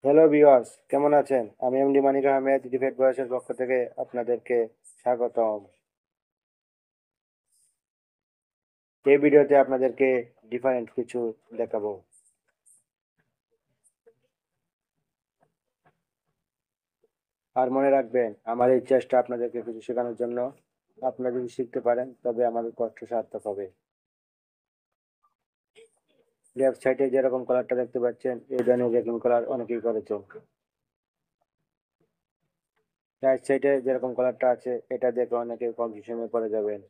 Hello viewers, কেমন আছেন? আমি এমডি মানিক আহমেদ, ডিফেক্ট বয়সের পক্ষ থেকে আপনাদেরকে স্বাগতম। এই ভিডিওতে আপনাদেরকে ডিফারেন্ট কিছু দেখাবো। আর মনে রাখবেন, আমার এই চেষ্টা আপনাদেরকে কিছু শেখানোর জন্য। আপনারা যদি শিখতে পারেন তবে আমাদের কষ্ট সার্থক হবে। লেফট সাইডে যেরকম কালারটা দেখতে পাচ্ছেন, এই ধরনের রেকিং কালার অনেকেই করেছেন। রাইট সাইডে যেরকম কালারটা আছে, এটা দেখে অনেকে কনফিউশনে পড়ে যাবেন।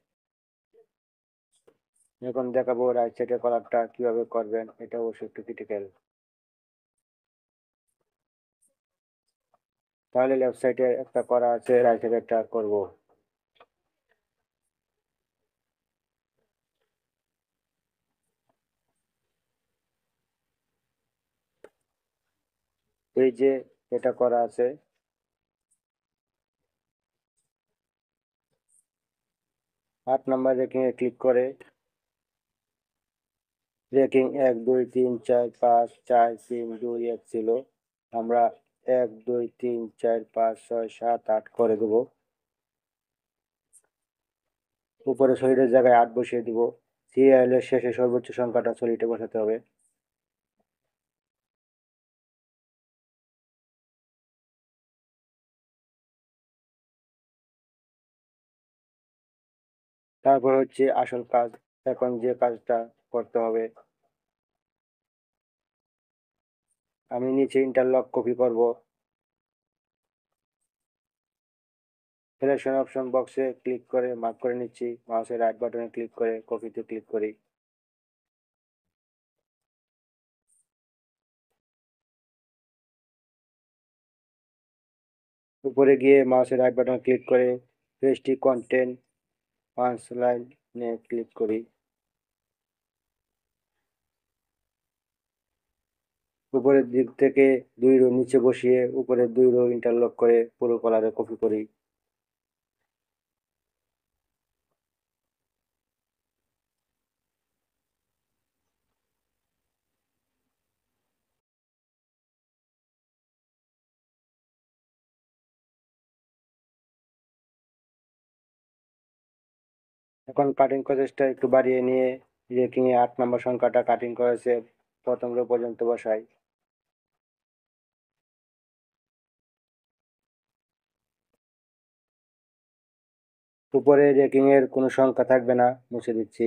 এখন দেখাবো রাইট সাইডের কালারটা কিভাবে করবেন, এটা অবশ্যই একটু ক্রিটিক্যাল। তাহলে লেফট সাইডে একটা করা আছে, রাইট সাইডে একটা করব। এই যে এটা করা আছে, 8 নম্বর রেকিং এ ক্লিক করে রেকিং 1 2 3 4 5 4 3 2 1 ছিল, আমরা 1 2 3 4 5 6 7 8 করে দেব। উপরে সলিডের জায়গায় 8 বসিয়ে দিব। সিরিয়ালের শেষে সর্বোচ্চ সংখ্যাটা সলিডে বসাতে হবে। তারপর হচ্ছে আসল কাজ। এখন যে কাজটা করতে হবে, আমি নিচে ইন্টারলক কপি করব। সিলেকশন অপশন বক্সে ক্লিক করে মার্ক করে নিচ্ছি, মাউসের রাইট বাটনে ক্লিক করে কপিতে ক্লিক করি। উপরে গিয়ে মাউসের রাইট বাটন ক্লিক করে পেস্টি কন্টেন্ট 5 লাইনে ক্লিক করি। উপরের দিক থেকে 2 রো নিচে বসিয়ে উপরে 2 রো ইন্টারলক করে পুরো কলারে কপি করি। এখন কাটিং প্রসেসটা একটু বাড়িয়ে নিয়ে রেকিং এ 8 নম্বর সংখ্যাটা কাটিং করেছে প্রথম রো পর্যন্ত বসাই। উপরে রেকিং এর কোনো সংখ্যা থাকবে না, মুছে দিচ্ছি।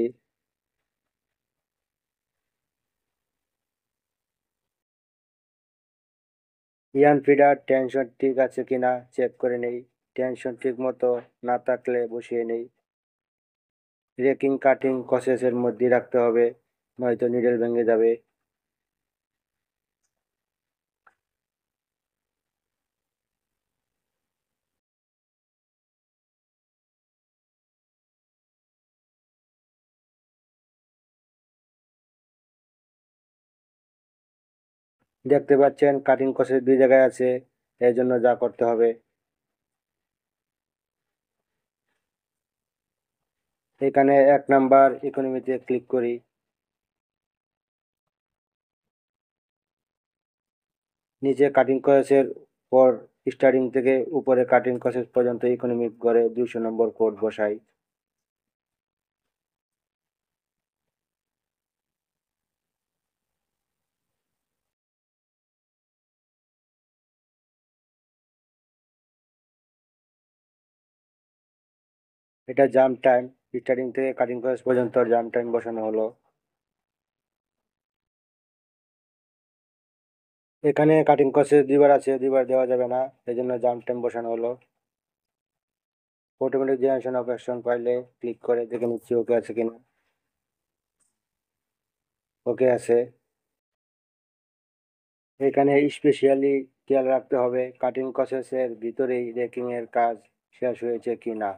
ইয়ান ফিডার টেনশন ঠিক আছে কিনা চেক করে নেই। টেনশন ঠিক মতো না থাকলে বসিয়ে নেই। রেকিং কাটিং প্রসেসের মধ্যে রাখতে হবে, নয়তো নিডল ভেঙে যাবে। দেখতে পাচ্ছেন কাটিং প্রসেস 2 জায়গায় আছে, এর জন্য যা করতে হবে, এখানে 1 নম্বর ইকোনমিতে ক্লিক করি। নিচে কাটিং প্রসেসের পর স্টার্টিং থেকে উপরে কাটিং প্রসেস পর্যন্ত ইকোনমিক করে 200 নম্বর কোড বসাই। এটা জাম্প টাইম, স্টার্টিং থেকে কাটিং প্রসেস পর্যন্ত জাম্প টাইম বসানো হলো। এখানে কাটিং প্রসেস 2 বার আছে, 2 বার দেওয়া যাবে না, এই জন্য জাম্প টাইম বসানো হলো। অটোমেটিক জেনারেশন অপারেশন ফাইলে ক্লিক করে দেখে নিচ্ছি ওকে আছে কিনা। ওকে আছে। এখানে স্পেশালি খেয়াল রাখতে হবে কাটিং প্রসেসের ভিতরেই রেকিং এর কাজ শেষ হয়েছে কিনা।